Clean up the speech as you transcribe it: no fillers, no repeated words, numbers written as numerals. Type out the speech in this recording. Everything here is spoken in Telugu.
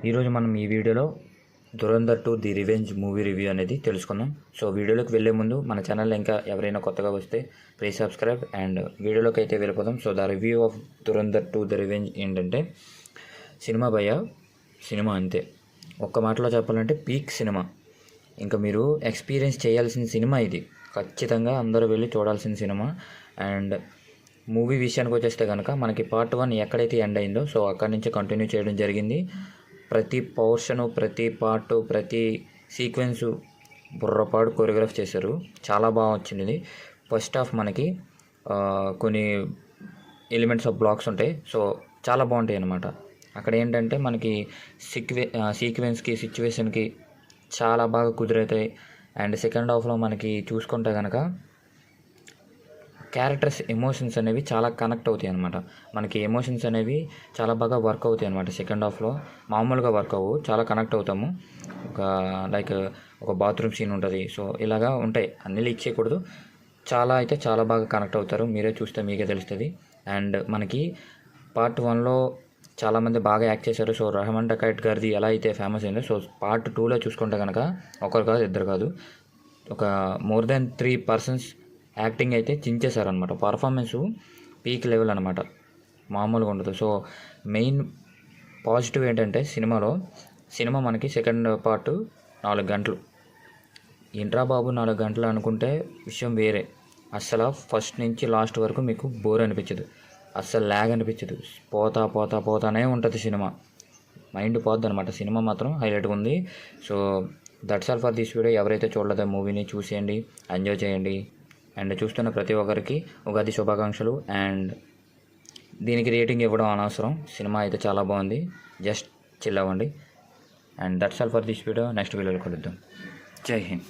ఈరోజు మనం ఈ వీడియోలో Dhurandhar 2 the revenge movie review అనేది తెలుసుకుందాం. సో వీడియోలోకి వెళ్ళే ముందు మన ఛానల్ ఇంకా ఎవరైనా కొత్తగా వస్తే ప్లీజ్ సబ్స్క్రైబ్ అండ్ వీడియోలోకి అయితే వెళ్ళిపోదాం. So the review of Dhurandhar 2 the revenge ఏంటంటే, సినిమా సినిమా అంతే. ఒక్క మాటలో చెప్పాలంటే పీక్ సినిమా. ఇంకా మీరు ఎక్స్పీరియన్స్ చేయాల్సిన సినిమా ఇది. ఖచ్చితంగా అందరూ వెళ్ళి చూడాల్సిన సినిమా. అండ్ మూవీ విషయానికి వచ్చేస్తే కనుక మనకి పార్ట్ 1 ఎక్కడైతే ఎండ్ అయిందో సో అక్కడి నుంచి కంటిన్యూ చేయడం జరిగింది. ప్రతి పోర్షను, ప్రతి పార్టు, ప్రతి సీక్వెన్సు బుర్రపాడు కొరియోగ్రాఫ్ చేశారు. చాలా బాగా వచ్చింది. ఫస్ట్ హాఫ్ మనకి కొన్ని ఎలిమెంట్స్ ఆఫ్ బ్లాక్స్ ఉంటాయి. సో చాలా బాగుంటాయి అన్నమాట. అక్కడ ఏంటంటే మనకి సీక్వెన్స్కి సిచ్యువేషన్కి చాలా బాగా కుదురవుతాయి. అండ్ సెకండ్ హాఫ్లో మనకి చూసుకుంటే కనుక క్యారెక్టర్స్ ఎమోషన్స్ అనేవి చాలా కనెక్ట్ అవుతాయి అన్నమాట. మనకి ఎమోషన్స్ అనేవి చాలా బాగా వర్క్ అవుతాయి అన్నమాట. సెకండ్ హాఫ్లో మామూలుగా వర్క్ అవ్వవు, చాలా కనెక్ట్ అవుతాము. ఒక బాత్రూమ్ సీన్ ఉంటుంది. సో ఇలాగా ఉంటాయి, అన్నీ లీక్ చేయకూడదు. చాలా బాగా కనెక్ట్ అవుతారు. మీరే చూస్తే మీకే తెలుస్తుంది. అండ్ మనకి పార్ట్ 1లో చాలామంది బాగా యాక్ట్ చేశారు. సో రెహమాన్ డకాయత్ గారిది ఎలా అయితే ఫేమస్ అయిందో, సో పార్ట్ 2లో చూసుకుంటే కనుక ఒకరు కాదు, ఇద్దరు కాదు, ఒక మోర్ దెన్ 3 పర్సన్స్ యాక్టింగ్ అయితే చించేశారనమాట. పర్ఫార్మెన్సు పీక్ లెవెల్ అనమాట, మామూలుగా ఉండదు. సో మెయిన్ పాజిటివ్ ఏంటంటే సినిమా మనకి సెకండ్ పార్ట్ 4 గంటలు. ఏంట్రా బాబు 4 గంటలు అనుకుంటే విషయం వేరే. అస్సలు ఫస్ట్ నుంచి లాస్ట్ వరకు మీకు బోర్ అనిపించదు, అస్సలు ల్యాగ్ అనిపించదు. పోతానే ఉంటుంది సినిమా. మైండ్ పోద్ది అనమాట. సినిమా మాత్రం హైలైట్గా ఉంది. So that's all for this video. ఎవరైతే చూడలేదో మూవీని చూసేయండి, ఎంజాయ్ చేయండి. అండ్ చూస్తున్న ప్రతి ఒక్కరికి ఉగాది శుభాకాంక్షలు. అండ్ దీనికి రేటింగ్ ఇవ్వడం అనవసరం. సినిమా అయితే చాలా బాగుంది. జస్ట్ చిల్ అవ్వండి. And that's all for this video. Next వీడియోలో కలుద్దాం. జై హింద్.